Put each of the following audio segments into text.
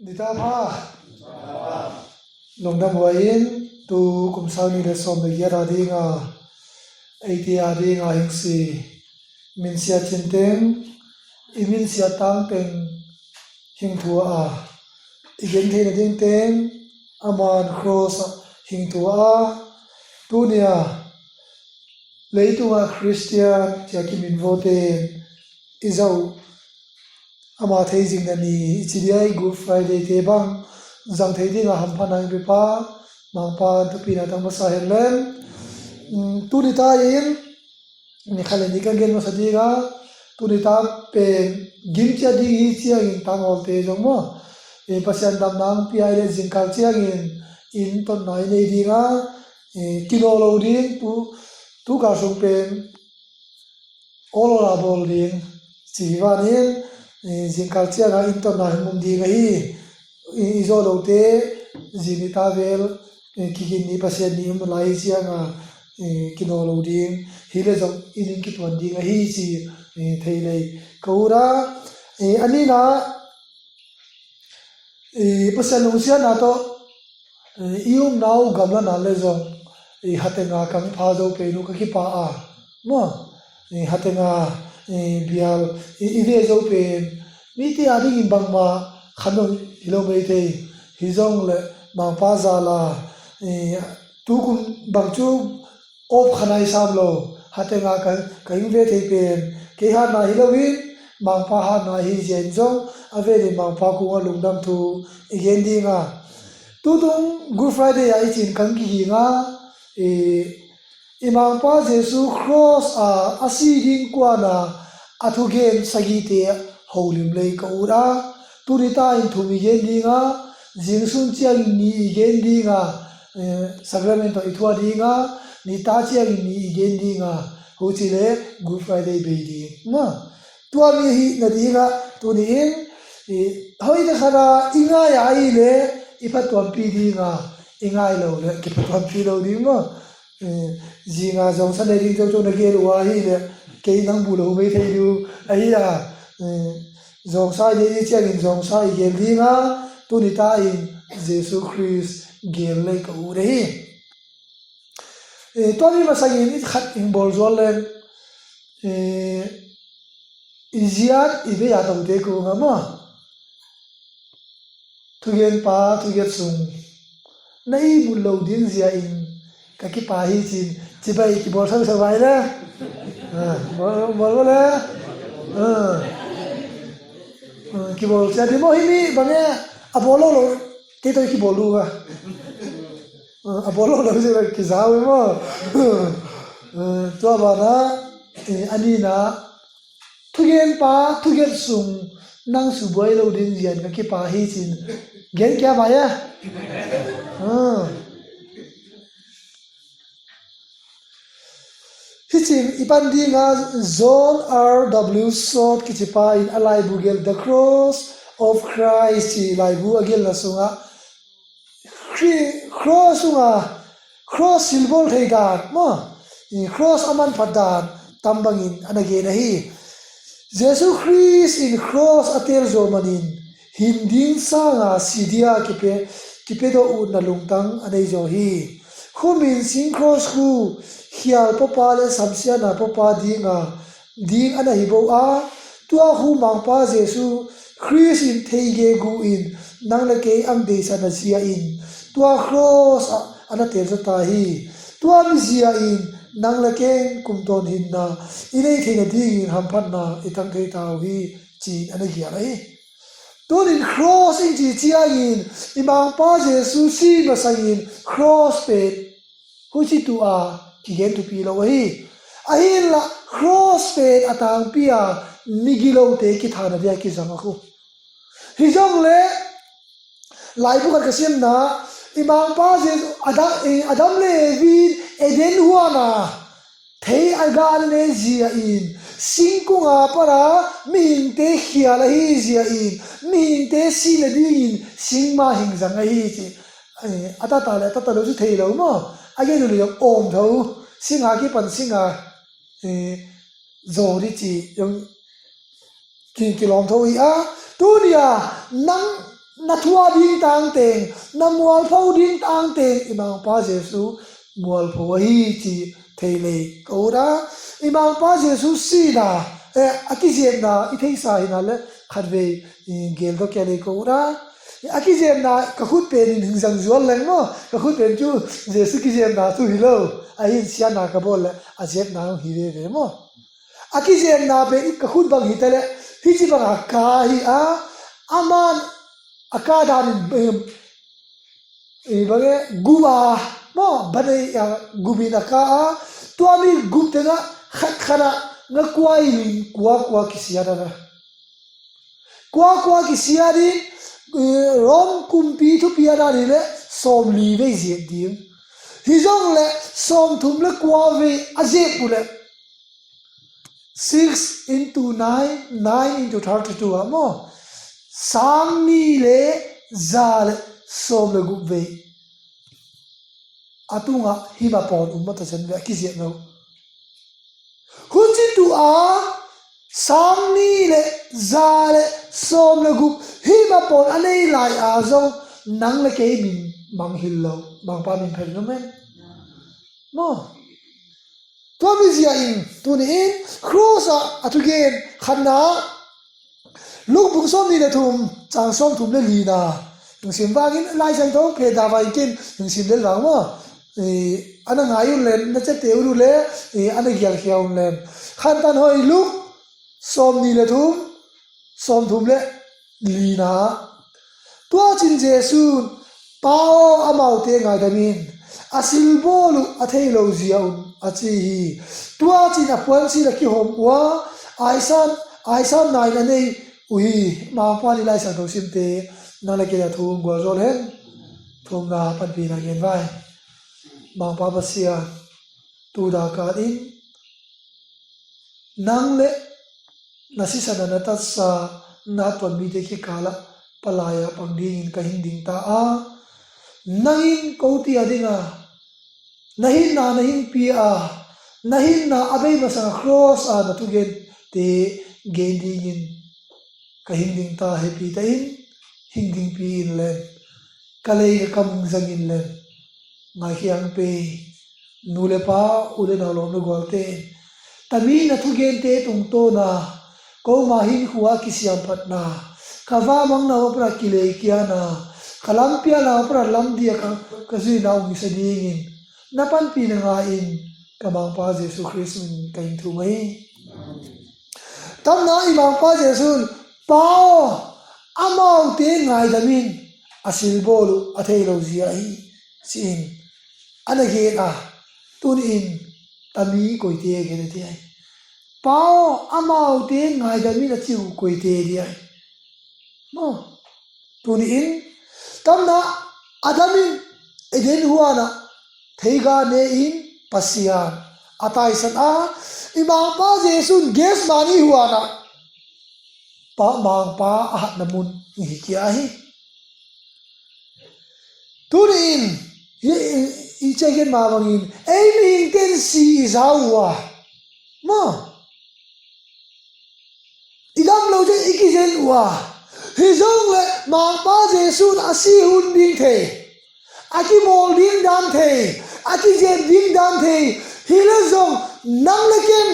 Nita pha longdam wain tu kumsani le som le yara dinga aitia dinga hingsi minsia chinteng imin sia tang teng hingthua a igen thena ding teng aman cross hingthua a tunia leitunga christian chakimin vote izau ama theijing na ni chidiai good friday te bang jang thei dinga hamphana be pa mangpa thupina tangma sa helem tunita in ni khale ni ka gen ma sadiga tunita pe gimcha di hi chiang in tangol te jongmo e pasian dam nang pi ai le jingkal chiang in ton nai nei dinga kilo lo ding tu ka sung pen olola bol ding chiwanin jingkal chiang a in ton nai mum ding hi izo lo te jinita vel kikin ni pasian ni um lai chiang a kino lo ding hi le jong in ki tuan ding hi chi thei lei kaura ani na pasian lo sia na to ium nau gamla na le jong hatenga kang pha do pe nu ka ki pa a mo hatenga bial ve zo pe mi ti adi in bang ma khanon hilo me te hi jong le ma pa za la tu kum bang chu op khanai sam lo hatenga kan ve te pen ke ha na hilowin mang pa ha na hi jen jong ave ni mang pa ku nga lungdam thu igen dinga tu tung good friday ai chin kan ki nga imang pa jesu cross a asi ding kwa na athu gen sagi te holim lei ka ura turita in thumi gen dinga jingsun chiang ni gen dinga sacramento ithwa dinga ni ta chiang ni gen dinga ho chile good friday be di ma tua mi hi na dinga tu ni in hoi da khara inga ya ai le ipat tuam pi dinga ingai lo le ki tuam pi lo di ma jinga jong sa le ring jo na ge wa hi le ke nang bu lo me thei du ai ya jong sa ye chiang in jong sa ge dinga tu ni ta in jesu christ gel le ka u re hi to mi masagin it khat in bol zol le iziat ibe ya dong te ko ngama thugen pa thuget sung nei bul lo ding zia in ka ki pa hi chin chibai ki bol sang sawai la bol la ki bol cha di mo hi mi bane abolo lo ke to ki bolu ga abolo lo je ki zawe mo to ba na ani na thugen pa thuget sung nang su boy lo din zian ka ki pa hi chin gen kya ba ya hi chin ipan dinga John R.W. Sot ki chipa in alai bugel the cross of Christ lai bu agel na sunga cross sunga cross symbol thei dan mo cross aman padan tambangin anage na hi jesu christ in cross atel zo manin hinding sanga sidia kipe do u na lungtang anei zo hi khumin sing cross khu hial popa le samsia na popa dinga ding ana hi bo a tua hu mangpa jesu christ in theige gu in nang le ke ang de sa na sia in tua cross ana tel zo ta hi tua mi sia in nang la keng kum ton hin na inei thina ding ham phan na itang thei taw hi chi ana hian ai ton in cross in chi chia in imang pa jesu si ma sangin cross pe hu chi tu a ki gen tu pi lo hi a hin la cross pe atang pi a migilo te ki thana dia ki zama khu hi jong le lai bu ka sim na imang pa jesu adam le vin eden huana thei agal ne zia in singkunga para min te khiala hi zia in min te sila din singma hingjang hi chi ata lo chu thei lo mo age lu yo om tho singa ki pan singa zo ri chi yong kin kilom tho i a tu dia nang na thua ding tang teng na mual phau ding tang teng imang pa Jesu mual phau hi chi theile kora imang pa Jesu si na akijem na ithei sa ina le khatve gel do kele kora akijem na kakhut pen hingjang zual leng mo kakhut pen chu Jesu kijem na tu hilo ai sia na ka bol ajep na hi ve mo akijem na pe kakhut bang hitale hi chi bang ka hi a aman akadan bage guwa mo bane gubina ka tuami guptena khat khana nga kwai ni kwa kisiada na kwa kisiadi rom kumpi thu piada ni le som li ve je dim hizong le som thum le kwa ve aje pule 6 into 9 9 into 32 amo Sami le zal som le gubve atunga hima pon umata chanwe kizia no hunji tu a Sami le zal som le gub hima pon anei lai a zong nang le ke min mang hillo mang pa min phel no men mo to mi zia in tu ni in cross atugen khanna lúc bung som ni le thum chang som thum le li na tung sim wangin lai sang thong phe da vai kin tung sim le lang ma ana ngai un len na che te ru le ana gyal khiaun len khan tan hoi lúc som ni le thum som thum le li na tua chin Jesu pao amau te ngai da min asil bolu athei lo ziaun achi hi tua chin a pon si la ki hom wa aisan nai na nei ui ma pa ni lai sa do sim te na la ke da thum gwa zol hen thum na pan pi na gen vai ma pa ba sia tu da ka in nang le na si sa na ta sa na ton mi te ki kala palaya pang ding ka hin ding ta a nangin ko ti adinga nahin pi a nahin na abai ma sa cross a na tu gen te gen ding in ka hinding ta happy ta in hinding pi in le kalei kam zang in le ngai hiang pe nule pa ule na lo no golte tami na thu gen te tung to na ko ma hin huwa kisiam phat na kawa mang na opra kile kia na kalampia na opra lam dia ka zui na umi sa ding in napan pi na nga in kamang pa Jesu Christ min kain thu mai tam na imang pa Jesu pao amau te ngai damin asil bolu athei lo zia hi sin anage a tun in tami koi te ge te ai pao amau te ngai damin achiu koi te ri ai mo tun in tamna adamin eden huana theiga ne in pasian atai san a imang pa Jesu ges mani huana pa mang pa ahat namun hi kia hi turin i chegen ma bangin aiming ten si zawa ma idam lo je ikijen wa hizong le mang pa Jesu asi hun ding the aki mol ding dan the aki je ding dan the hilazong nang leken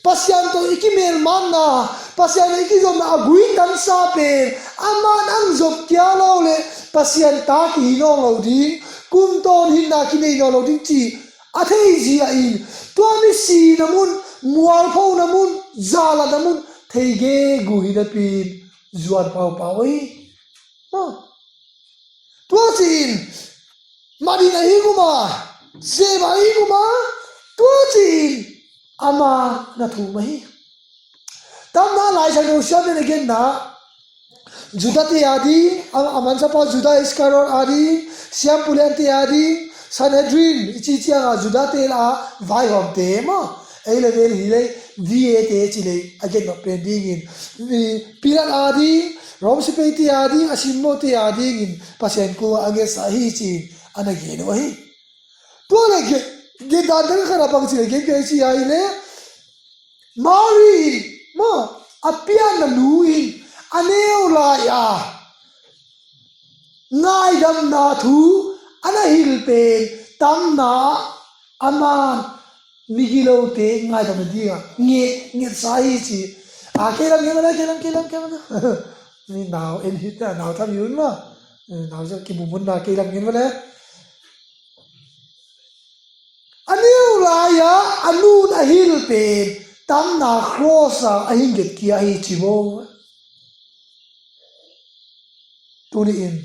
pasyan to ikimel manna pasyan ikizom na agui tan sa pe aman ang job kya lo le pasyan ta ki no lo ding kum ton hin na ki nei no lo ding chi athei ji a in to mi si namun mual pho namun zala namun theige gu hi da pin zuan pau pawai ma to chin madina hi kuma se ba hi kuma to chin ama na thu mai tam na lai sa no sha ne gen na juda te adi aman sa pa juda iskaron adi siam pulen te adi sanhedrin chi chi nga juda te la vai hom te ma ei level hi le va te chi le again no pending in piran adi rom si pe te adi asimmo te adi in pasien ko age sa hi chi anage no hi to le ge dan den khara pang chi le ge ge chi ai le mari ma apia na lui aneu la ya ngai dam na thu ana hil pe tam na aman migilo te ngai dam dia nge sai chi a kelam ni nào en hit na nào tham yun ma nào cho ki bumun na kelam ngin ma le aniu la ya anun a hil pe tam na cross a hin get ki a hi chi bo tu ni in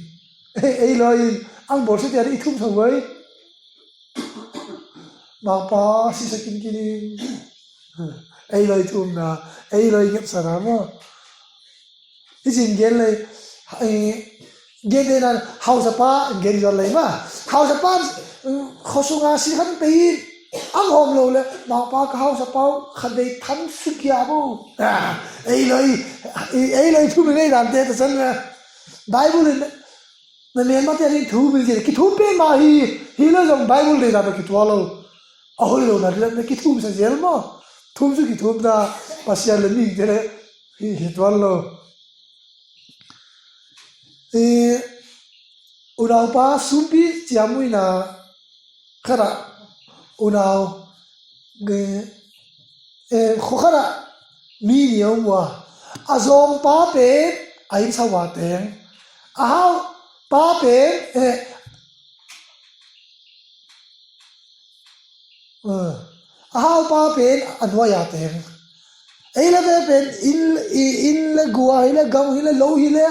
ei loi ang bol se ti thum thong wei ma pa si sa kin kin ei loi thum na ei loi ngep sa na mo hi jin gen lei gen de na house pa gen jo lei ma house pa khosunga si khan pe ang hom lo le ma pa ka house pa khan dei tham su kya bo ei loi thum nei dan te ta san Bible na men ma te thu bil je ki thu pe ma hi lo jong Bible de da ki tu lo a hoi lo na le ki thu sa jel mo thu su ki thu da pasya le ni de hi tu lo unau pa sumpi chiamui na khara unau ge khara mi niu wa azong pa pe ain sawa teng ahau pa pe ahau pa pe anwa ya teng ei la pe in la gua hi la gam hi la lo hi la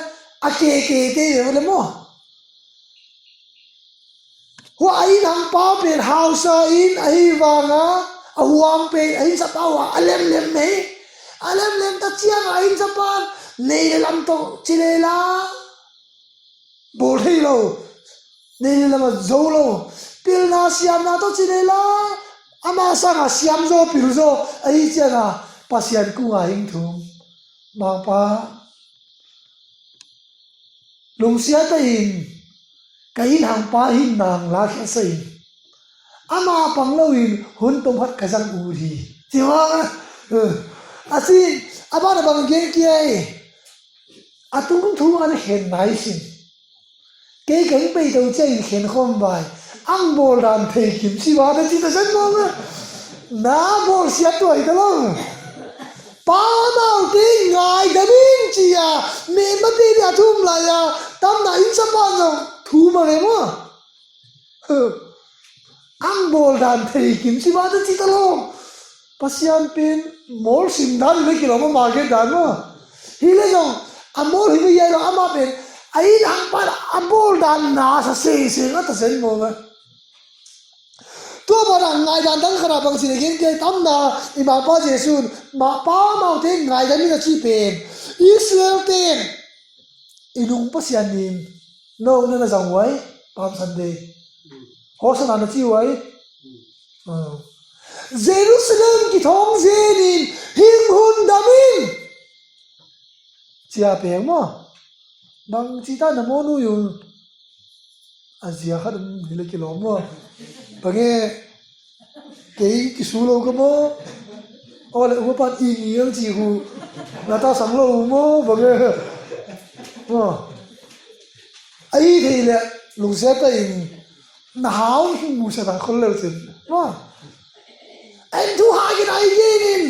a ke te le mo wa ai nang pa pe house in ai wanga awam pe ai sa pawa alem ta chiang ai sa pan nei le lam to chilela bol hei lo nei le lam zo lo pil na siam na to chilela ama sang siam zo pil zo ai changa pasian ku nga hing thum ma pa lung sia ta in kain hang pa hin nang la kha sai ama pang lo in hun tom hat ka jang u ri tiwa asi aba na bang ge ki ai atung thu an hen nai sin ke kai pe do chai hen khom bai ang bol ran thei kim si wa da chi ta san mo na bol sia to ai da lo pa mau ti ngai da min chi ya me ma ti ya thum la ya tam na in sa pa no thu ma le mo ang bol ran thei kim si wa da chi ta lo pasian pin mol sim dan le ki lo ma ge dan mo hi le no amol hi ya lo ama pen ai hang pa abol dan na sa se na ta sen mo ma to ba ran ngai dan dang khara bang sin gen ke tam na I ma pa jesu ma pa mau te ngai dan ni na chi pen Israel ten inung pasian nin no na jang wai pam sunday hosana na chi wai Jerusalem ki thong zenin hing hun damin chia pe mo bang chi ta na mo nu yun azia khadum hile ki lo mo bange ke ki su lo ko mo ole u pa ti ni yang chi hu na ta sang lo mo bange mo ai the le lu se ta in na hao hi mu se ta khol le chen mo anh thu hai cái này gì nên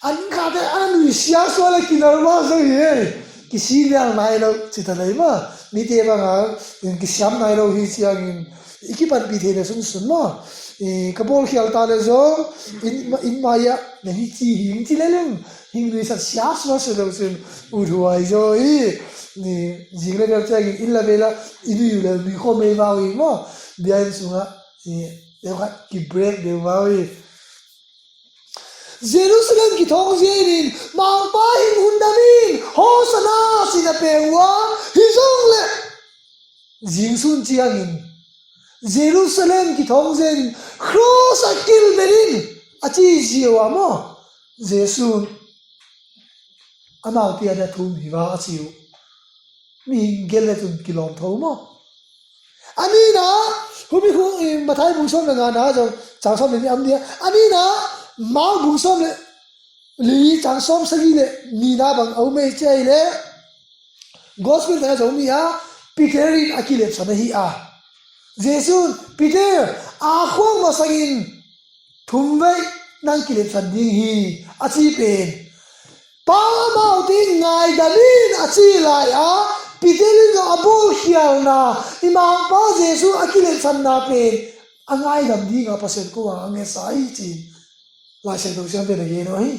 anh khá thế anh nuôi xia xóa là kinh nào mà sao vậy cái xí này này đâu chỉ thật đấy mà mi thế mà cái xiêm này đâu hi xia cái bạn bị thế này sung sung mà cái bol khiêu ta là do in maya này chỉ hình chỉ lên hình nuôi sát xia xóa sẽ đâu xin uruai rồi nè riêng là cái in là về là in là nuôi không mấy vào ý mà biar sunga đều cái break đều vào Jerusalem ki thong zenin mang pa hin hundamin hosana sina pewa hizong le jing sun chiangin Jerusalem ki thong zenin cross akil berin achi jiwa mo jesun amau tia da thum hiwa achiu mi geletun kilom thomo anina humi khu mathai bungsom nga na jo changsom ni amdia anina mau bung som le li chang som sagi le ni na bang au me chai le gospel ta zo mi ha Peterin akilep sana hi a Jesus Peter a khwang ma sangin thumvei nang kilep san ding hi achi pen pa mau ti ngai damin achi lai a Peterin no abol hial na imang pa Jesus akilep san na pen angai dam di nga pasen ko ange sai chi la se do siam pe na ye no hi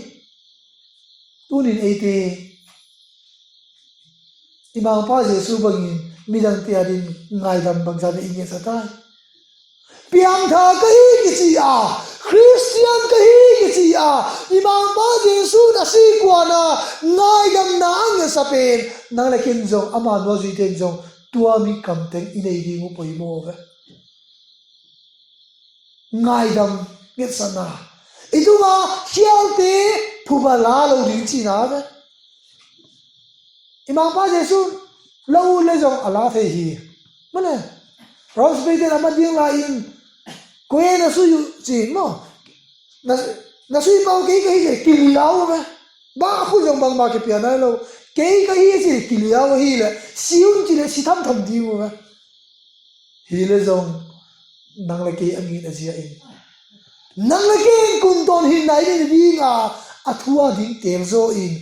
tunin ate imang pa Jesus bangin midang tiadin ngai dam bang sa inge sa tai piang tha ka hi ki chi a Christian ka hi ki chi a imang pa Jesus na si kwa na ngai dam na ang sa pen nang la kin jong ama no ji ten jong tua mi kam teng inei di mo poi mo ve ngai dam nget sana itu nga hial te phubala lo ding chi na ve imang pa Jesus lo le jong ala the hi mane Rose Peter amading lain kue na suyu chi mo na suyu pao kei kai kiliao me ba khu jong bang ma ke piano lo kei kai chi kiliao hi le siun chi le si tham tham di mo me hi le jong nang la ke angi na sia in nang la ke kun ton hi nai ni bi nga athua ding tel zo in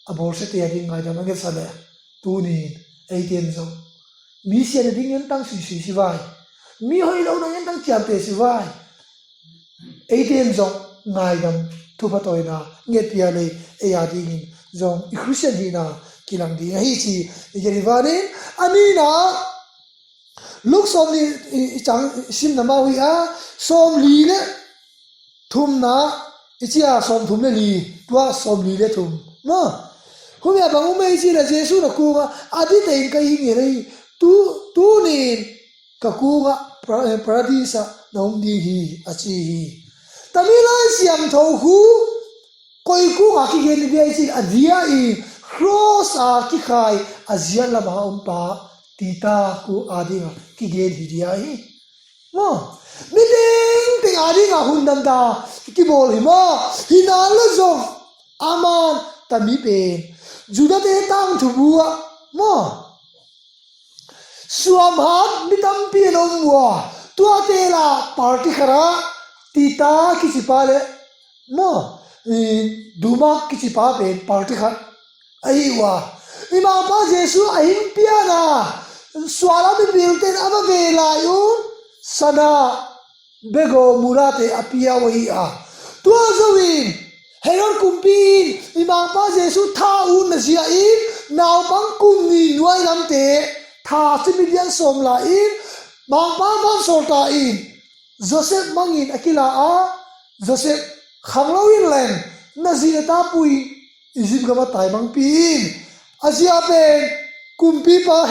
abor se te ding ngai da ma ke sa le tu ni ai ten zo mi sia de ding yan tang si vai mi hoi lo na yan tang chiam te si vai ai ten zo ngai dam thu pa toi na nge pia le e ya ding in zo i christian hi na kilang di hi chi ye ri va ne ani na luk som ni chang sim na ma wi a som li le thum na ichia som thum le li tua som li le thum ma hôm nay bạn ông ấy chỉ là Jesus là cô mà adi tên cái gì này tu nên cả cô mà paradisa nó không đi hi achi hi ta mi lai siam thâu khu coi cô mà cái gì này chỉ adia i cross à cái khai azia là mà ông pa tita cô adi mà cái gì hi dia hi mà mi tên adi mà hun đam ta cái bol hi mà hi na là zo aman ta mi pen Juda te tang thu bua mo suam hat mitam pi no wa tua te la party khara tita kisi pale mo duma kisi pa pe party khat ai wa ima pa jesu ahim piana swala bi bilten aba ve la yun sana bego murate apia wa a tua zawin Herod kumpin imang pa Jesus tha un na sia in naw bang kum ni nuai lam te tha civilian som la in mang pa ban sol ta in Joseph mangin akila a Joseph khangloin len na zina ta pui Egypt gama tai mang pin asia pen kumpi pa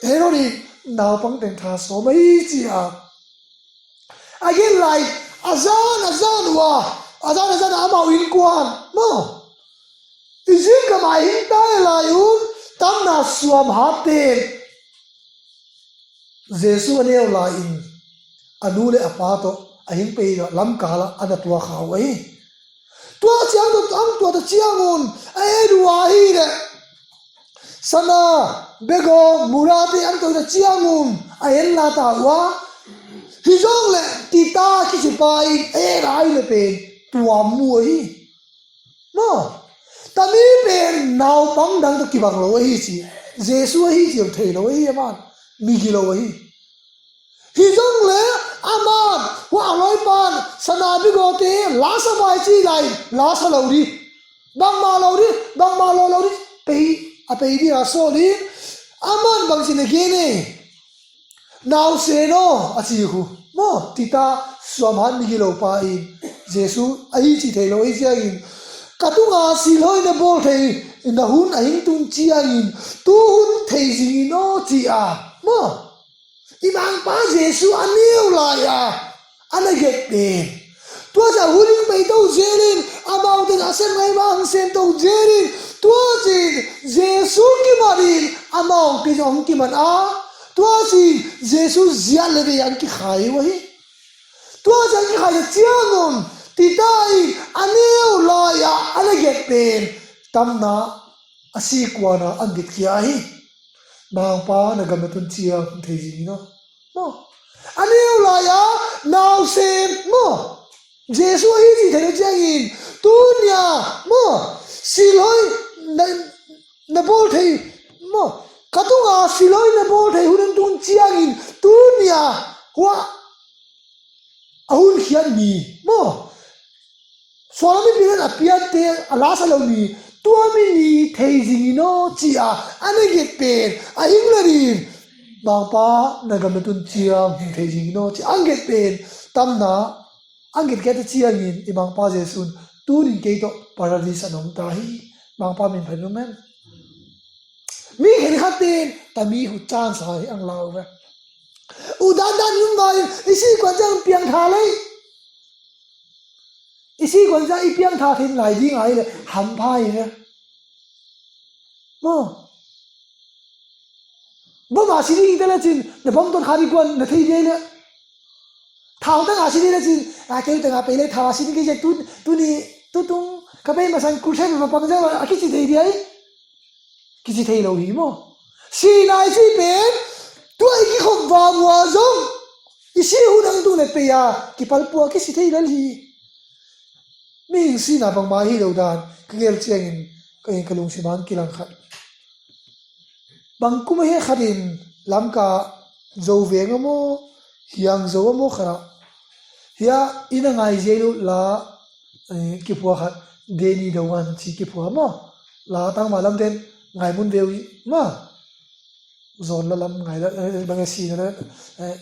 Herod naw bang ten tha so mai chi a again like azan wa azan ama win kwan mo izin ka mai hin tai la yun tam na suam hate jesu aneu la in anule apato ahin pe lam kala ana tua khawai tua chiang to ang tua to chiangun ai ruwa hi de sana bego murati ang to chiangun ahen la ta wa hi jong le tita ki si pai e rai le pe tua mua hi no ta mi pen naw pang dang to kibang lo hi chi jesu hi chi thei lo hi aman mi gi lo hi jong le aman wa loi pan sana bi go te la sa bai chi lai la sa lo ri bang ma lo ri pe a pe di a so li aman bang sin ge ne naw se no a chi hu mo tita suaman mi gi lo pa in jesu ai chi thei lo hi sia in katunga silhoi na bol thei na hun ahin tun chia in tu hun thei jing no chi a mo imang pa jesu aneu la ya anaget pe tua ja huling pe to jerin amau te asen ngai bang sen to jerin tua jin jesu ki marin amau ki jong ki man a tua si jesu zia le be yang ki khai wa hi tua ja ki khai chiangon titai aneu la ya anaget pen tamna asi kwana angit kia hi mang pa na gam tun chia thei ji no mo aneu la ya now sem mo jesu hi ji thei chang in tunya mo siloi na bol thei mo katunga siloi na bol thei hunun tun chiang in tunya wa ahun khian ni mo swami biran apiat te alasa lo ni tuami ni theijing no chia anege pen a inglarin bangpa nagamatun chia theijing no chi anget pen tamna anget get chia ngin ibang pa jesun tunin ke to paradise anom ta hi bangpa min phanu men mi hen khatin tami hu chan sai ang law ve udan dan yum ngai isi kwanjang piang tha lai isi kwanjang ipiang tha thin lai ding ai le ham phai ve mo bo ma sini tala chin na bom ton khari kwan na thei de le thau ta ga sini le chin a ke ta ga pe le thawa sini ke je tu ni tu tung ka pe ma san ku sen ma pam ja a ki chi thei di ai ki chi thei lo hi mo si nai si pen tu ai ki khom wa wa zong isi hu dang tu le pe ya ki pal pu ki si thei le hi mi si na bang ma hi lo dan ke gel cheng in ka in kalung si man ki lang khat bang kum he kharin lamka zo veng mo hiang zo mo khara hia ina ngai jelu la ki pu khat deni do wan chi ki pu mo la tang ma lam den ngai mun dewi ma zon la lam ngai la bang si na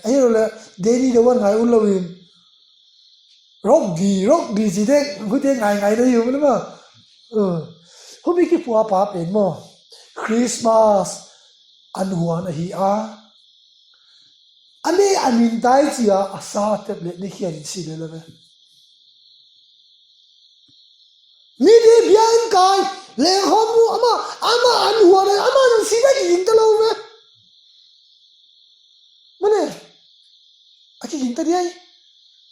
ai ro la deni do wan ngai un lo in rock di ji de hu de ngai do yu ma hu bi ki pu pa pen mo Christmas an huan a hi a ane amin dai chia asa tablet ni hian si le le ni de bian kai le homu ama an huan ama an si da yin ta lo ve mane aki yin ta dai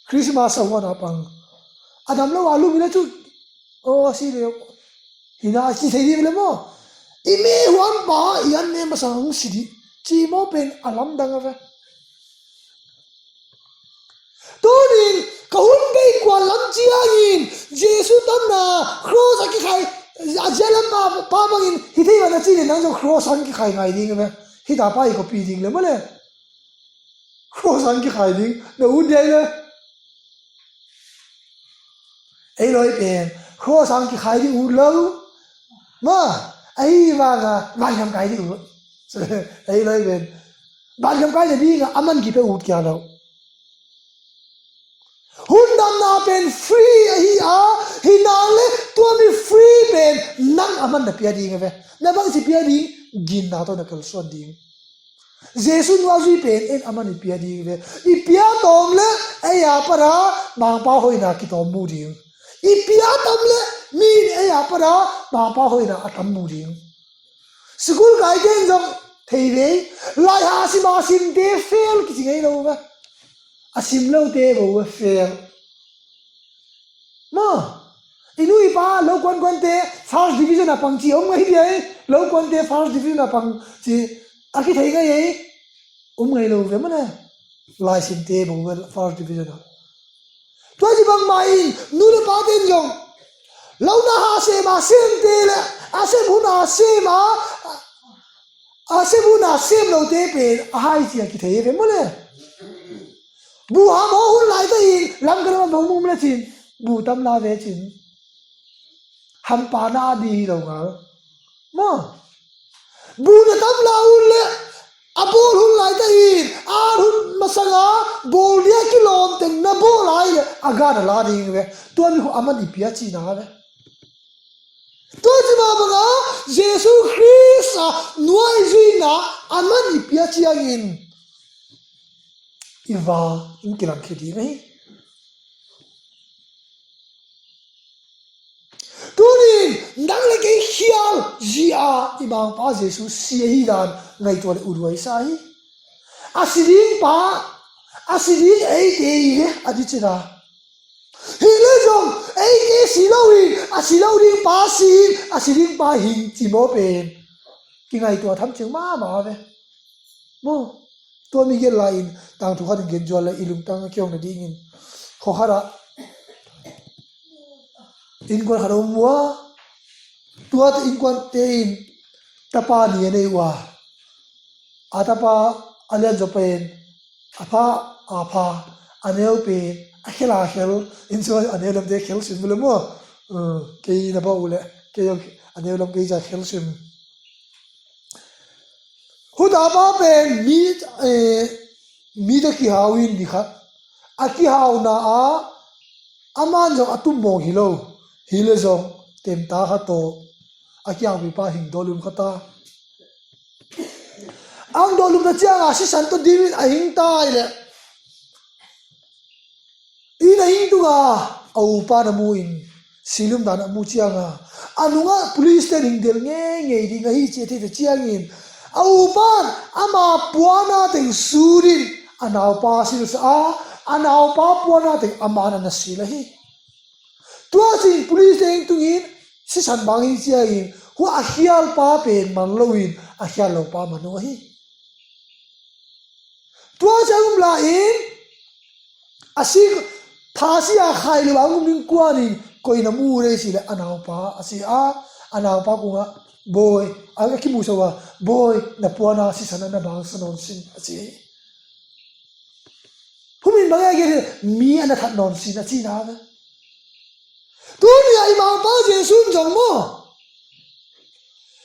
Christmas a huan apang adam lo alu mi na chu o si le hina si thei le mo ime huan ba yan ne masang sidi chi mo pen alam dang ave tunin kahun bei kwa lam chia in jesu tam na cross aki khai ajalam pa bangin hi thei wana chi le nang jo cross an ki khai ngai ding ave hi da pai ko pi ding le male cross an ki khai ding na u dei le ei loi pen cross an ki khai ding u lo ma ai va ga va yam kai di u ai loi ben va yam kai de bi ga aman ki pe ut kya lo hun nam na pen free hi a hi na le to mi free pen nang aman na pia ding ve na bang si pia ding gin na to na kal son ding jesu no zui pen en aman pia ding ve I pia tom le ai ya para mang pa hoi na ki tom mu ding I pia tom le min ai ya para mang pa hoi na atam mu ding school kai den jong thei ve lai ha si ma sim te fail ki ngai lo ve asim lo te bo fail ma inui pa lo kon te first division apang chi om ngai dai lo kon te first division apang chi aki thei ga ye ngai lo ve ma na lai sim te bo first division to ji bang mai nu le pa den jong lo na ha se ma sim te le a se bu na se ma a se bu na sim lo te pe a hai chi ki thei ve ma le bu ha mo hun lai ta in lam ga ma bong mum le chin bu tam la ve chin ham pa na di lo ga ma bu na tam la un le a bol hun lai ta in a hun masanga bol dia ki lom ten na bol ai le a ga na la ding ve to mi ko amani pia chi na ve to ji ma ba ga jesu christ nuai ji na amani pia chi angin iwa in kilang khedi nei tunin ndang le ke hial jia imang pa jesu si hi dan ngai to le urwai sai asiring ei te ye adichira hele jong ei ke silowi asilowi pa sin asiring pa hin chi mo pen kinh ngày tua tham chừng mà về mo tua mi gen lain tang thu khat gen jwal la ilung tang kyong na ding in kho khara in kon haro muwa tua ta in kon te in tapa ni nei wa atapa alian jopen apa aneu pe akhela khel in so aneu lam de khel sim bula mo ke na ba ule ke yo aneu lam ke ja khel sim huda ba pen mi da ki hawin di khat aki haw na a aman jo atum mo hilo zong tem ta ha to aki haw bi pa hing dolum khata ang dolum na chiang a si san to dimin a hing ta ile ina hing tu ga au pa na mu in silum da na mu chiang a anunga police station del nge di nga hi che the chiang in au pan ama puana teng surin anaw pa sil sa anaw pa puana teng amana na sila hi tua sin police station tungin si san bang hi chiang in hu a hial pa pen man loin a hial lo pa manu hi tua chang la in asik phasi a khai le wang ning kwani koina mu re si le anaw pa asi a anaw pa ku nga boy aga ki mu sawa boy na puana si sana na bang sanon sin asi humin banga ge mi ana that non sin asi na ga tu ni ai ma pa je sun jong mo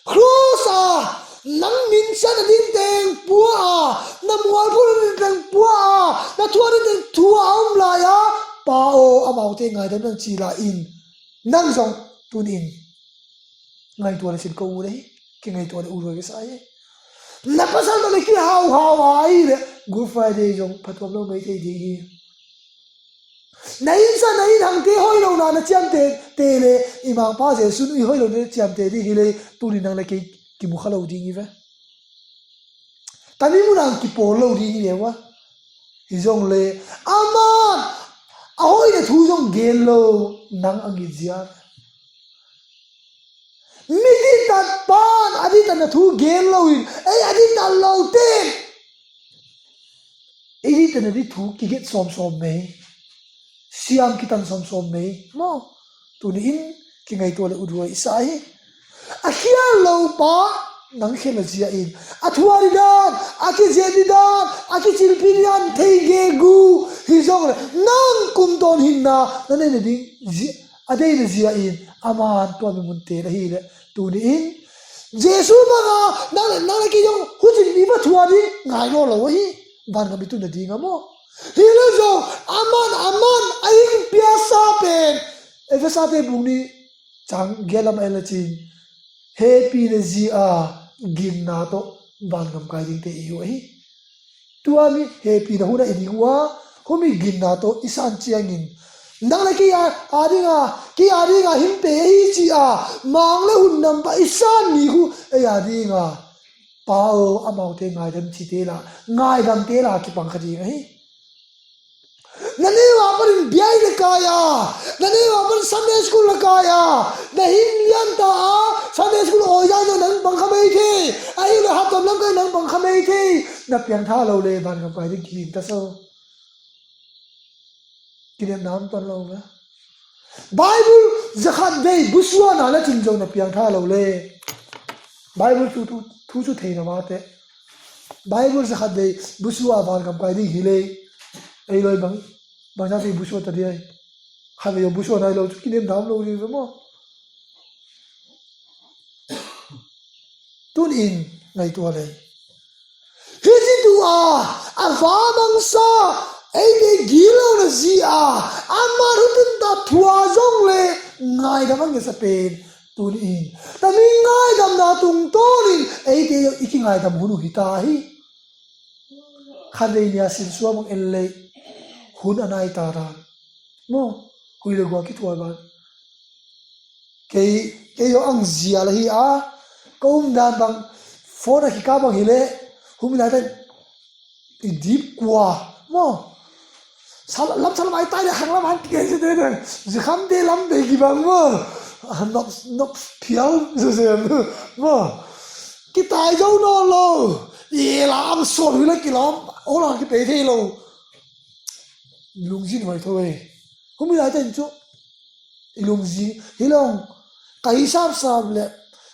cross a nang min san ding teng pua na mual pun teng pua na thua teng thua om la ya pa o amau te ngai dan chi la in nang jong tun in ngai tu la sin ko u le ki ngai tu la u ro ge sai na pasal na ki haw ai le good friday jong phatom lo mai te di nai sa nai thang te hoi lo na cham te le imang pa je sun i hoi lo ne cham te di hi le tu ni nang le ki mu khalo di ngi ve tani mu nang ki po lo di ngi le wa hi jong le aman a hoi le thu jong gel lo nang angi zia mi di tat pan adi tan na thu gel lo in ai adi tan lo te ai tan di thu ki get som me siam kitan som me mo tu ni in ki ngai to le udoi sai a hial lo pa nang khela zia in a thuari dan a ki zedi dan a ki chilpinian thei ge gu hi jong le nang kum ton hin na na ne ding adei le zia in aman to mi mun te hi le tu ni in jesu ma na ki jong hu jin ni ba thuari ngai no lo hi ban ga mi tu na ding mo hi le zo aman aing piasa pen evesa te buni chang gelam elachin happy le ji a gin na to ban gam kai ding te yu hi tuami happy na huna ediwa homi gin na to isan chiangin nang la ki adinga him pe hi chi a mang le hun nam ba isan ni hu e adinga pao amau te ngai dam chi te la ngai dam te la ki pang khadi hi nani wa par biai le kaya nani wa par Sunday school le kaya na him yan ta Sunday school o ya no nang bang khamei thi ai le hat tom lam kai nang bang khamei thi na piang tha lo le ban kam kai di kin ta so kinem nam ton lo ba bible zakhat dei buswa na la ting jong na piang tha lo le bible tu chu thei na ma te bible zakhat dei buswa ban kam kai di hile ai loi bang sa ti buswa ta di ai kha yo buswa na lo kinem nam lo ni mo tun in ngai tu le hi ji tu a va mang sa ai de gilo na ji amar hutun ta thua jong le ngai da mang sa pen tun in ta mi ngai dam na tung to ni ai de iki ngai dam hunu hi ta hi khadei nia sin suam en le hun anai ta ra mo hui le gwa ki thua ba ke yo ang zia la hi kom dan bang phone ki ka bang hile hum la ta deep kwa mo sal lam mai tai hang lam han ke se de ji kham de lam de ki bang mo nok phiao so se mo cái tài dấu nó lo ye làm sồn hư lấy cái lắm ô là cái bể thế lo lùng gì vậy thôi không biết ai tên chú lùng gì hi long cái sắp lệ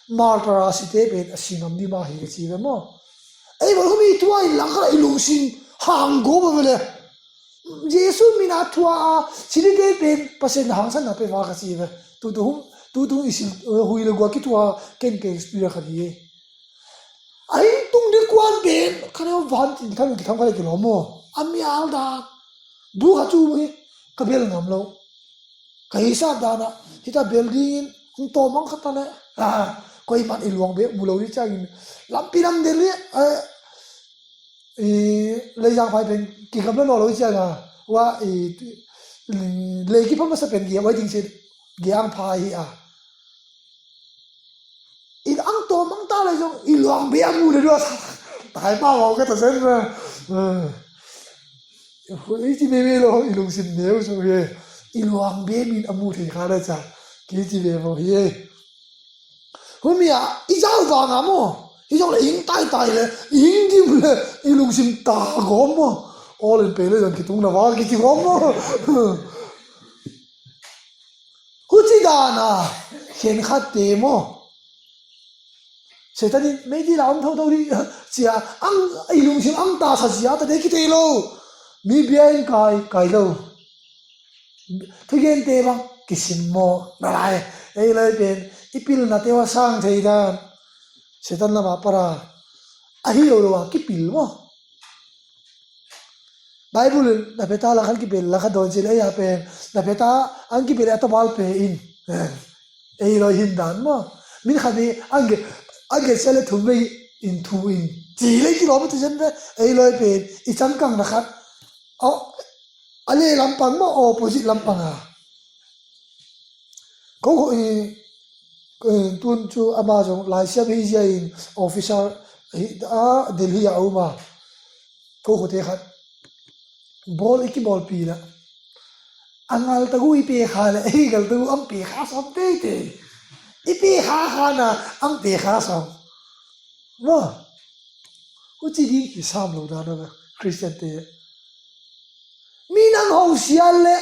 martara si te ben asinam đi mà hi chi ve mo ấy bảo không biết tuai lăng cái lùng xin hàng gỗ mà vậy Giêsu mina thua chỉ đi cái bên pasen hàng san nape vác cái gì vậy tu isin hui le gua kitua ken ken spirit cái gì ai tung đi quan bên cái nào van tin thằng cái cái lomo ami alda bu hatu bagi kabel ngam lo kai sa dana kita building hung to mang khata le koi man ilwang be mulo ni changin lampiram deli lấy giang phải bên kỳ cầm nó lối chơi à và lấy cái phong cách bên kia với chính sự giang phải à ít ăn to mang ta lại trong ít loang bia mua được rồi tại bao cái tờ sen ra ít chỉ bê bê lo ít lùng xin nếu rồi ít loang bia mình ăn mua thì khá là chả cái chỉ bê vào here hôm nay ít giáo vàng à mo ít giáo là ít tai là ít điểm là ít lùng xin ta gom mo all in pele dan kitung na wal ki gom mo huchi dana khen khat te mo setani me di lam thau đi chia ang ai lùng xin ang ta sa chia ta de ki te lo mi bian kai lo thugen te bang kisim mo na lai ei lai ben ipil na te wa sang thei dan setan la ma para a hi lo wa ki pil mo Bible na beta la khan ki bel la kha don chile ya pen na beta ang ki bel atabal pe in ei lo hin dan mo min khani ange sele thumbe in thu in chi le ki lo ma chen be ei lo pe I chang kang na khat o ale lampang mo opposite lampang a ko tun chu amazon lai sia bi ja in officer a delhi a uma ko te khat bol iki bol pi la angal tagu ipe kha la ei gal tu am pi kha som te ipe kha na ang pe kha som wa ku chi di ki sam lo da na christian te mi nang ho sial le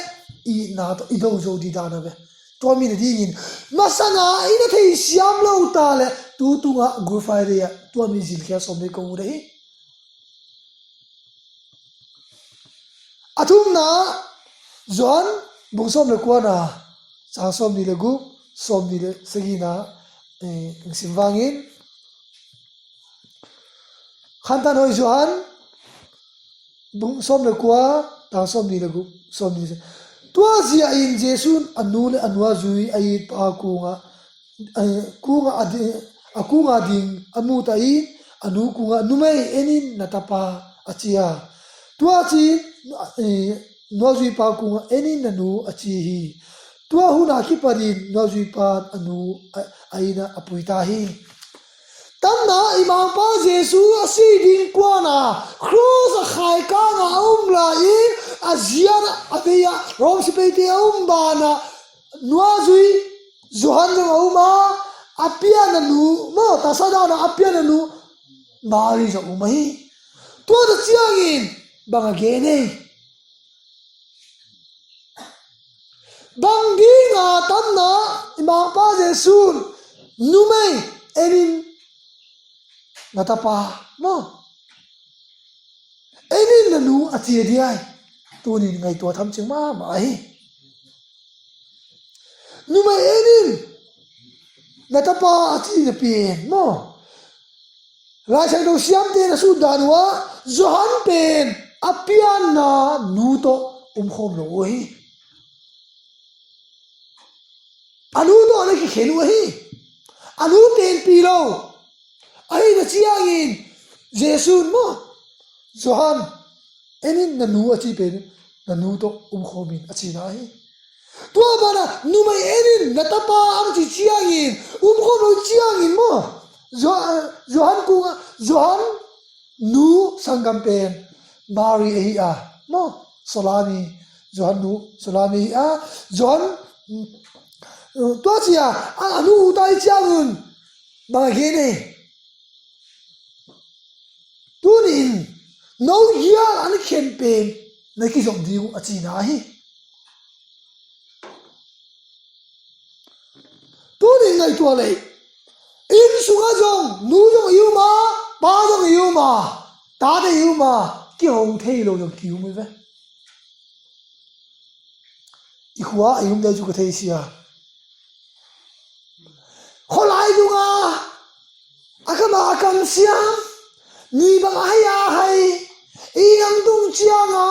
I na to I do zo di da na be to mi di in masanga ina thei siam lo ta le tu nga gu fai de ya to mi zil kya som de ko re athum na zon bung som le kwa na sang som ni le gu som ni le sagina sim wangin khantan hoi zon bung som le kwa ta som ni le gu som ni tua zia in jesun anu le anwa zui ai pa kunga ding amu tai anu kunga numai enin natapa achia tua chi nozui pa kunga enin nanu achi hi tua huna ki parin nozui pa anu aina apuita hi tamna imam pa jesu asi ding kwana cross a khai ka nga umla I aziana abeya rom sipete umbana nozui zohan nga uma apia nanu mo tasada na apia nanu mari sa umahi tua da chiangin bang gene bang di nga tamna imang pa jesun numay enin natapa mo enin nanu atia di ai tunin ngai tua tham ching ma mai numay enin natapa ati na pin mo lai sang do siam te na su danwa zohan pen apian na nuto khom lo hi anu to na ki khenu hi anu ten pi lo ai na chiangin jesun mo zohan enin na nu achi pen na nu to khomin achi na hi tua bana nu mai enin na tapa ang chi chiangin khom lo chiangin mo Johan nu sangam pen Mari ehi a mo solani Johan nu solani a Johan tua chia anu utai chiangun mga gene tunin no ya an campaign na ki jong diu achina hi tunin ngai to le in sunga jong nu jong yu ma ba jong yu ma ta de yu ma ki hong thei lo jong kiu me ve i khwa ayum da ju ka thei sia kholai dunga akama akam siam ni bang haya hai inang tung chianga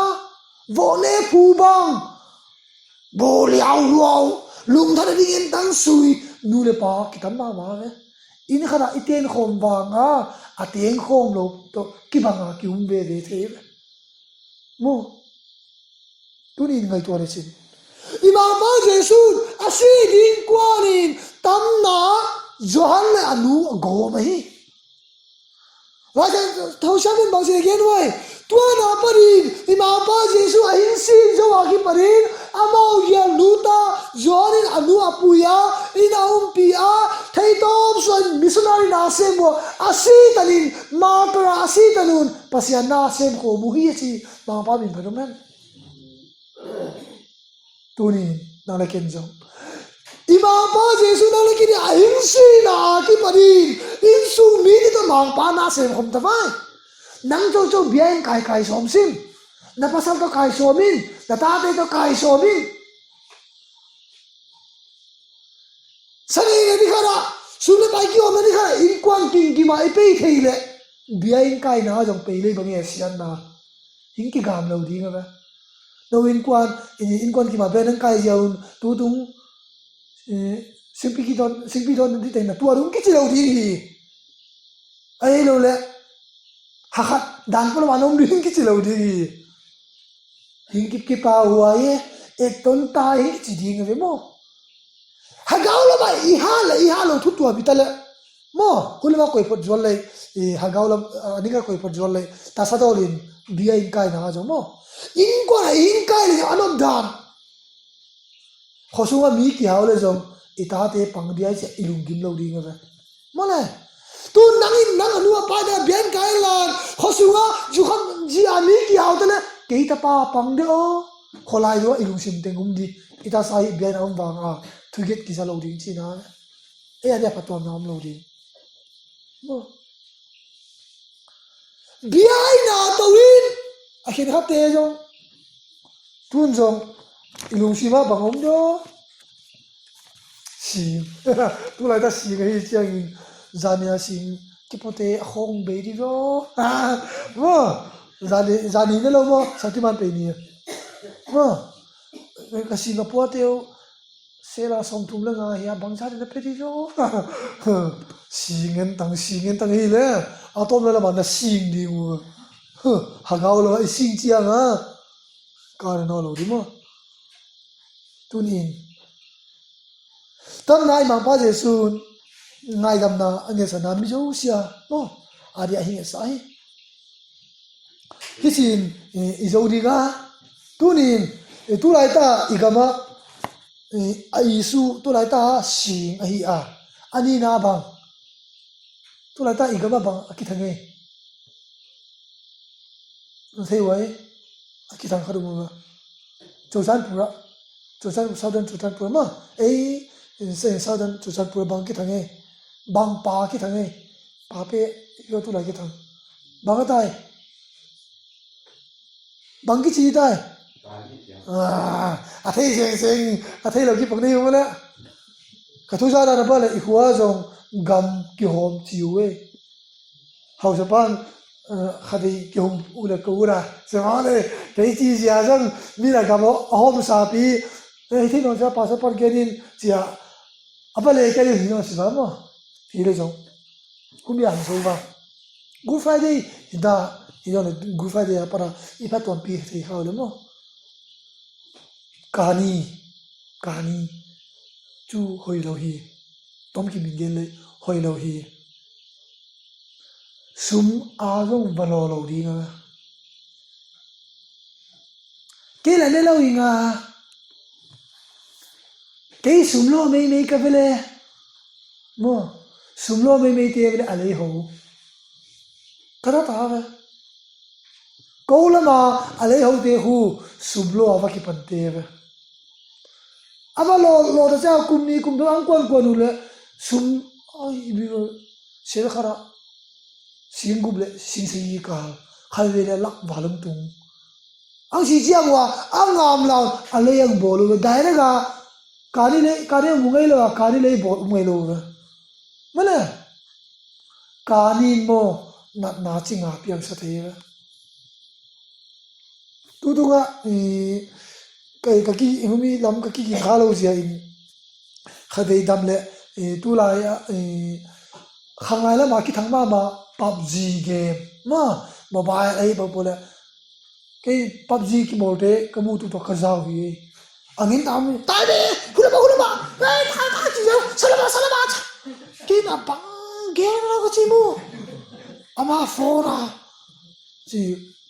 vo ne phu bang bo liao luao lung thada ding en tang sui nu le pa kitam ma ma ve in khara iten khom wanga ateng khom lo to ki banga ki um ve ve the mo tunin ngai to re sin imam ba jesus asi ding kwanin tamna johan le anu go ma hi Raja thau shamin bang se gen wai tua na parin imam ba jesu ahin sin zo aki parin amau ya luta jorin anu apuya ina umpia thaitom son missionary na semo asi tanin martyr asi tanun pasian na sem ko muhi chi bang pa min phanomen tuni na la kenjo imam pa jesu na la kini ahin sin na aki parin in su mi ni to mang pa na sem khom ta vai nang cho cho bian kai kai som sim na pasal to kai somin na ta te to kai somin sani ne di khara sune pai ki om ni khara in kwang king ki mai pe thei le bian kai na jong pe le bang asian na in ki gam lo di nga ba no in kwan ki ma be nang kai jaun tu tung simpi don di te na tu arung ki chi lo di ai lo le hakat dan pun manom ding ki chilo di hing ki pa huwa ye ek ton ta hi chi ding ve mo hagaw la ba i ha lo thu tu bitale mo kulma koi pot jol le hagaw la ani ka koi pot jol le ta sa dolin bia in kai na jo mo in kai le anom dan khosunga mi ki haw le jo ita te pang dia che ilung gim lo ding ve mo le tu nang anu pa da bian kai lan khosunga ju kham ji ami ki hautale ke ta pa pang de o kholai do ilung sim tengum di ita sai bian am wanga thuget ki sa lo ding chi na e ya pa to nam lo ding mo biai na to win a khin ha te jong tun jong ilung sima bangom do si tu lai ta si ngai chiang in zania sing ki pote khong be di ro mo zani ne lo mo satiman pe ni mo ka singapore teo sela som thum la nga ya bangsa de pe di ro singen tang hi le atom la ma na sing di mu ha gaw lo ai sing chi anga ka no lo di mo tunin tam nai ma pa jesu ngai dam na ange sana mi jo sia no ari a hi sai hisin izodi ga tunin tu lai ta igama ai su tu lai ta sing a hi a ani na bang tu lai ta igama bang aki thange sei wai aki thang kharu ma chosan pura chosan southern chosan pura ma ei southern chosan pura bang ki thange bang pa ki thange pa pe yo tu lai ki thang bang tai bang ki chi tai a thei seng a thei lo ki pang nei mo la ka thu sa da ba le i khwa jong gam ki hom chi we hau sa pan khadi ki hom u le ko ra se ma le dei chi sia jong mi la gam hom sa pi ei thi no sa pa sa par gerin chia apa le ka ni no si ba mo hi le jong kum ya so ba good friday da 이전에 구파디아 para 이파톤 피히 하울모 가니 주 호이로히 톰키 민겐레 호이로히 숨 아종 발로로디가 केलेलेलोइंगा के सुमलो में कबले मो सुमलो में तेबले अले हो कदा तावे câu lama alei hậu te hu sublo avaki pante ve ama lo ta cha kumni kum do ang kwan ule sum ai bi se khara singuble sinsi ka khalwe le lak balum tung ang si chiang wa ang ngam law alei ang bolu dai ga kani mungai lo kani le bo mungai lo mana kani mo na chinga piang sa thei tu nga cái ki humi lam ki khalo zia in khadei dam le tu la ya khangai la ma ki thang ma PUBG game ma mobile ai ba bola cái PUBG ki molte kamu tu to khazau hi angin tam tai de hula ba ta chi salama ki na bang game la ko chi mu ama phone chi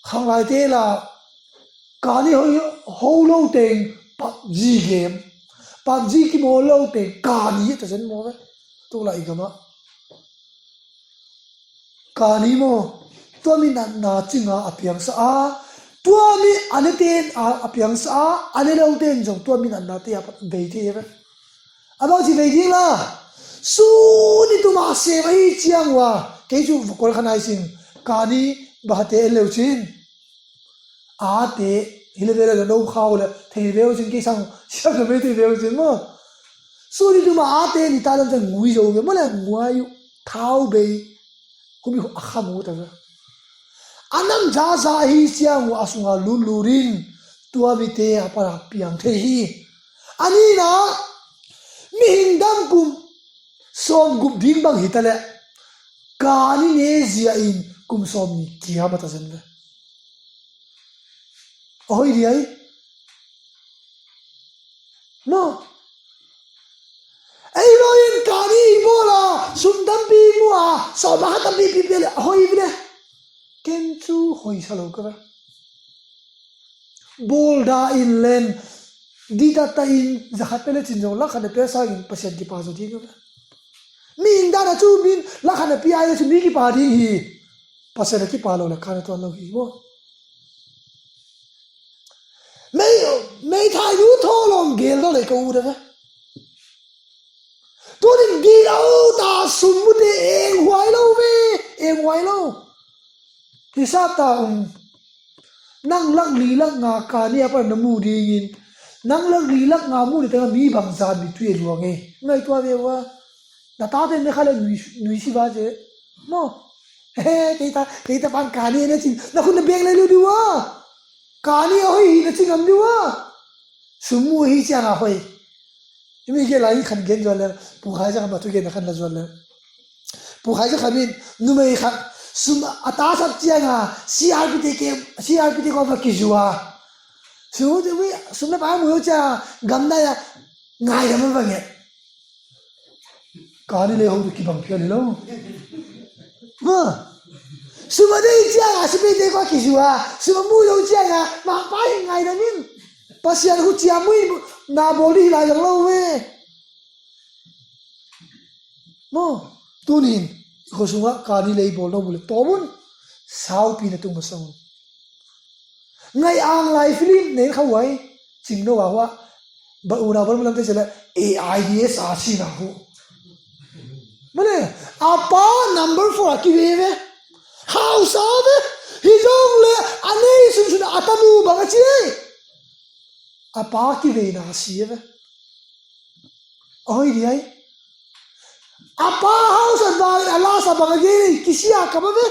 khangai te la cả đi hầu lâu tiền PUBG game PUBG cái mô lâu tiền cả đi ta dân mô tôi lại cái mà cả đi mô tôi mình na chừng à piang sa tôi mình anh tiền piang sa anh lâu tiền giống tôi mình na tiền về thì vậy bao nhiêu về thì là su đi tôi mà xem ấy chiang wa cái chú có khả năng xin cả đi bà tiền lâu chín te hilevela ga no khawle theveu jin ki sang shab me theveu jin mo suri tu ma te ni ta lam ngui jo ge mala ngui thau be kumi akhamu ta anam za hi siang wa asunga lulurin tua mi te apara piang the hi ani na mi hindam kum som gup ding bang hitale kani ne zia in kum som ni kia bata zen ôi đi ấy no ấy rồi cả đi mua là sum đâm bi mua sao mà đâm bi bi là ôi vậy ken chu hồi sao lâu cơ bolda in len đi ta in zahat pele chinjong la khane pesa in pasien ki pa zo di cơ min da na chu min la khane pi ai chu mi ki pa di hi pasien ki pa lo la khane to lo hi mo mấy thai đứa thô lòng ghiền đó lại câu đó tôi định đi đâu ta sum một đi em hoài lâu thì sao ta năng lắc lý lắc ngà cả đi apa namu đi in năng lắc lý lắc ngà mu đi tengah mi bang zan mi tuye luang ngay tua về wa na ta tên này khai là nuôi si ba chứ mo cái ta ban cả đi này chứ na không được biết lấy luôn đi wa cả đi ơi na chứ ngắm đi wa sumu hi chang a hoi imi ge lai khan gen jol pu khai ja ma tu gen khan la jol pu khai ja khamin nu mai khan sum ata sap chiang a CRPT ko ba ki juwa su de wi sum la ba mu cha gam da ya ngai da ma ba nge ka ni le ho ki bang phya le lo ma sum de chiang a CRPT ko ki juwa sum mu yo chiang a ma pa ngai da min pasian hu chia mui na boli la yang lo we mo tunin ko sunga kani lei bol no bul to bun sau pi na tu ma song ngai ang lai film ne khawai ching no wa ba una bol lam te chela AIDS a si na hu mane apa number 4 ki we house of hi jong le anei sun sun atamu ba chi apa ki ve na sieve oi di ai apa house ba ala sa ba ge kisia ka ba ve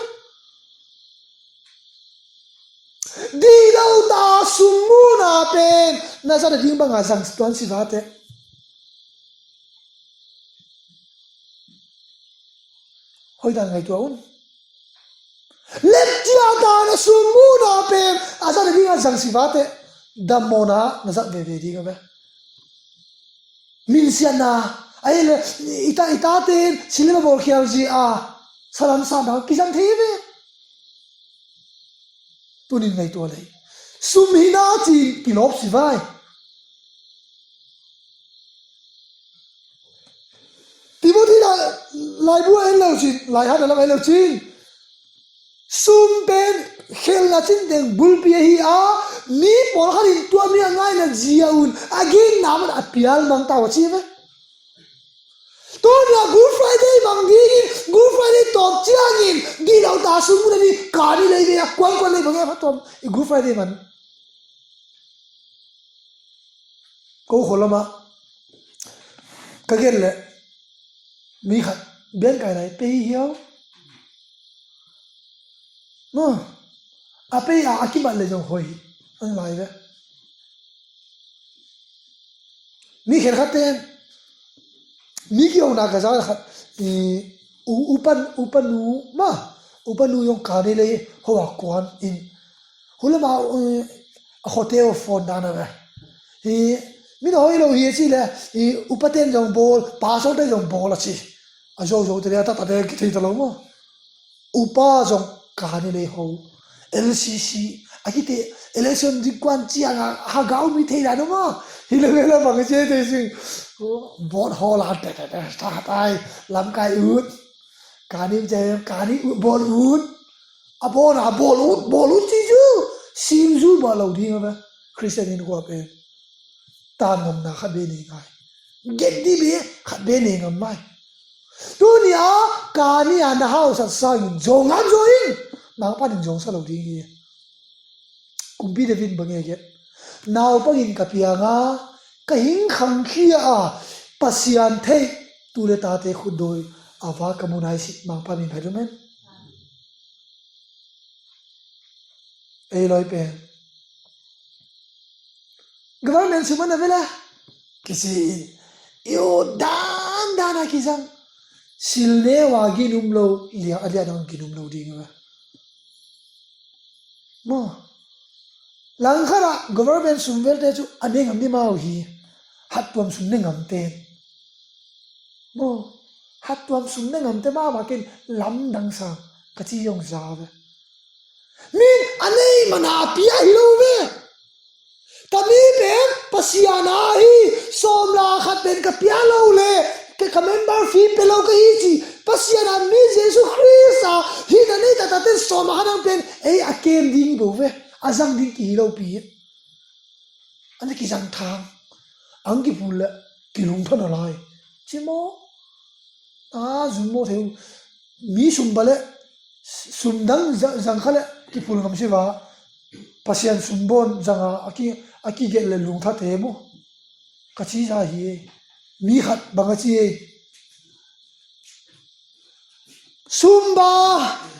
di lo ta sumu na pen na sa da ding ba nga sang tuan si va te hoi dan ngai tu un lep tia da na sumu na pen asa da ding sang si va te damona nazat ve di ga min siana ai le ita ten silema bol khial ji a salam sa da kisam theve tunin ngai to le sum hina chi kilop si vai Timothy lai bu en lo chin lai ha da la lo chin ซุ่มเป็นเขลน่ะจินเต็งบุลเปียฮีอามีปอลขันตัวมีง่ายนะจีอาอุนอากินน้ำมันอภิอาลมังตาวชีเวตัวนี้กูฟรายเดย์บางทีกูฟรายเดย์ตอกจีอางินดีเราตาสุ่มมันนี่การนี่เลยเนี่ยกวนเลยบางอย่างพัดตัวกูฟรายเดย์มันกูขอละมาก็เกินเลยมีขัดเบี้ยนไก่ไหนไปเหี้ยวมั้งอาไปอาคิบันเลยจงหอยอันไรเว้ยมีเขียนขัดเต้นมีกี่องค์นักจ้าขัดอุปนูมาอุปนูยงการนี่เลยหัวกวนอินหุ่นละมาโฮเทลฟอนดานะเว้ยมีน้อยเราเฮียสิเลยอุปเทนจงบอลพาสอดได้จงบอลละสิอาโจโจเตะตาตาเด็กที่ตลอดมั้งอุปจงการนี่เลยหัว LCC อากิเต election ดีกว่าจีอ่ะหากเอาไม่เท่าไรนะมั้งฮิเลเวลบางทีเตสิบอลฮอลาเตะตาตายลำไก่อุดการนี้เจการนี้บอลอุดอ่ะบอลอุดจีจูซิมจูบอลอุดยังไงคริสเตียนก็เป็นตามงมนะขัดเบนี่ไงเก็ตดีบีขัดเบนี่งมไม่ตัวนี้อ่ะการนี้อันนั้นเขาสัตว์สั่งจงอันจงนางป้าหนึ่งจงสลบดีงี้กุมพีเดวินบังเอเกตนาวปังอินกับยังอ่ะก็หิงขังขี้อ่ะปัสยันเทตุเลตาเตขุดโดยอาวากมุนไอสินางป้ามินไพรุเมนเอลอยเป็นgovernment suman na vela kisi yo dan na kisang silne wa ginumlo lia alia dang ginumlo dinga mo langkhara government sumvel te chu aneng amni mau hi hatwam sumne ngamte mo hatwam sumne ngamte ma bakin lam dang sa kachi yong zawe min anei mana pia hilowe kami ben pasiana hi somla khat ben ka pialo le ke member fee pelo ka hi chi pasiana mi Jesus Christ hi na nei ta ten som hanang ben ei akem ding bo ve azang ding ki lo pi an ki jang thang ang ki pul ki lung thon alai chimo a zumo theu mi sum bale sumdang jang khale ki pul ngam siwa pasian sumbon janga aki get le lung tha te mo kachi ja hi mi khat bangachi sumba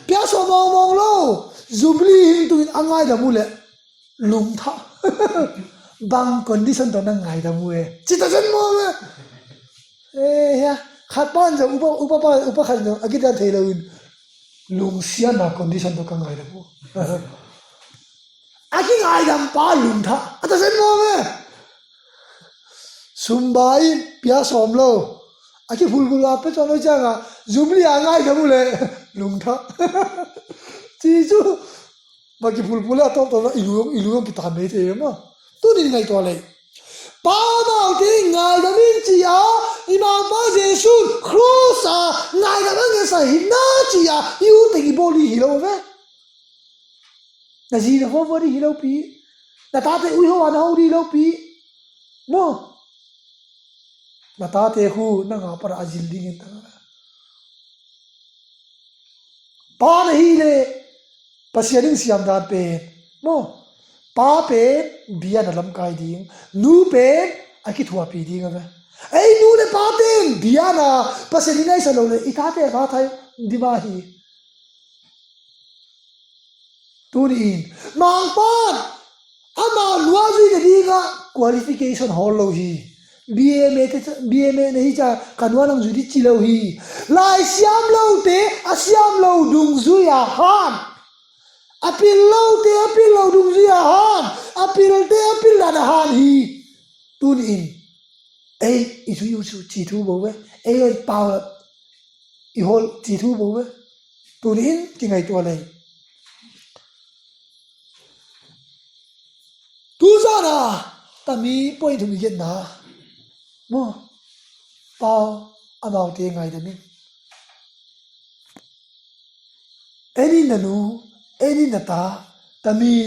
pya so mong lo zubli hing tu angai da mu le lung tha bang condition to na ngai da mu chita jan mo ya khat ban ja upa khat no agita thelo lung sia na condition to ka ngai da mu aki ngai dam pa lung tha ata sen mo me sumbai pia som lo aki fulgula pe chono changa zubli angai da mu le lung tha chi chu ba ki fulgula to ilung ki ta me te ma tu ni ngai to le pa ba ki ngai da min chi ya imam pa jesu cross ngai da ngai sa hinna chi ya yu te ki boli hi lo ve na gì là vô đi lâu pi là ta thấy ui hoa nó đi lâu pi mo là ta thấy khu nó ngã para azil đi nghe ta pa nahi le pasianing siam da pe mo pa pe bia na lam kai ding nu pe aki thua pi ding ave ei nu le pa ten bia na pasianing ai sa lo le ita te ga thai di ba hi tunin mang pan ama luazi de diga qualification hall lo hi BMA nahi cha kanwa nang judi chi lo hi lai siam lo te asiam lo dung zu ya han apil lo dung zu ya han apil la han hi tunin ei isu chi thu bo we ei pa i hol chi thu bo we tunin ki ngai to lai tu ra na ta mi point mi get na mo pao amau te ngai da mi eni nanu eni nata tamin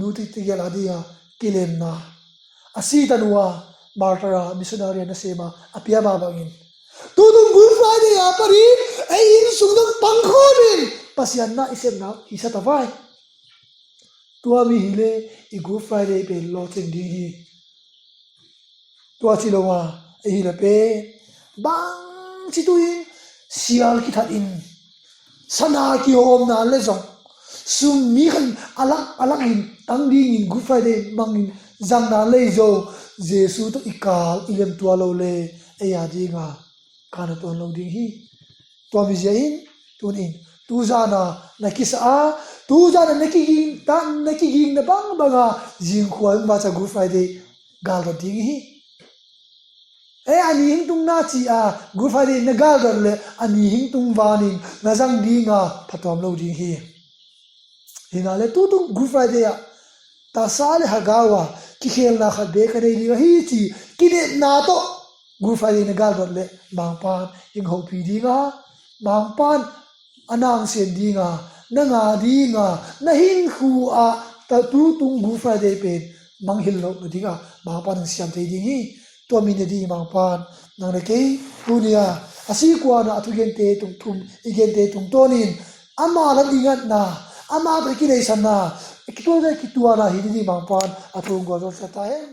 nuti tigel adia kilem na asi tanua martara missionary na sema apia babangin tudung Good Friday apari ai in sungdang pangkhonin pasian na isem na isa tawai tua mi hile i Good Friday pe lo chen di hi tua chilowa ai hile pe bang chituin sial ki that in sana ki om na le zong sum mi khan alak in tang ding in Good Friday mangin jang na le zo jesu to ikal ilem tua lo le aya dinga kana ton lo ding hi to mi jain tun in tu jana nakisa tu jana nakiging tan nakiging na bang banga jing khwal ma cha Good Friday gal do ding hi ani hing tung na chi Good Friday na gal gar le ani hing tung wanin na jang dinga phatom lo ding hi hinga le tu tung Good Friday ta sale hagawa ki khel na kha be ka dei hi chi ki de na to Good Friday na gal gar le bang pan hing ho pi dinga bang pan anang sen dinga na nga dinga na hin khu ta tu tung Good Friday pen mang hil lo dinga bang pan siam thei ding hi to mi ne di mang pan nang le ke punia asi kwa na athugen te tung thum igen te tung tonin ama la dingat na ama be ki dei san na ki to da ki tua na hi di mang pan athung go zo sa ta hen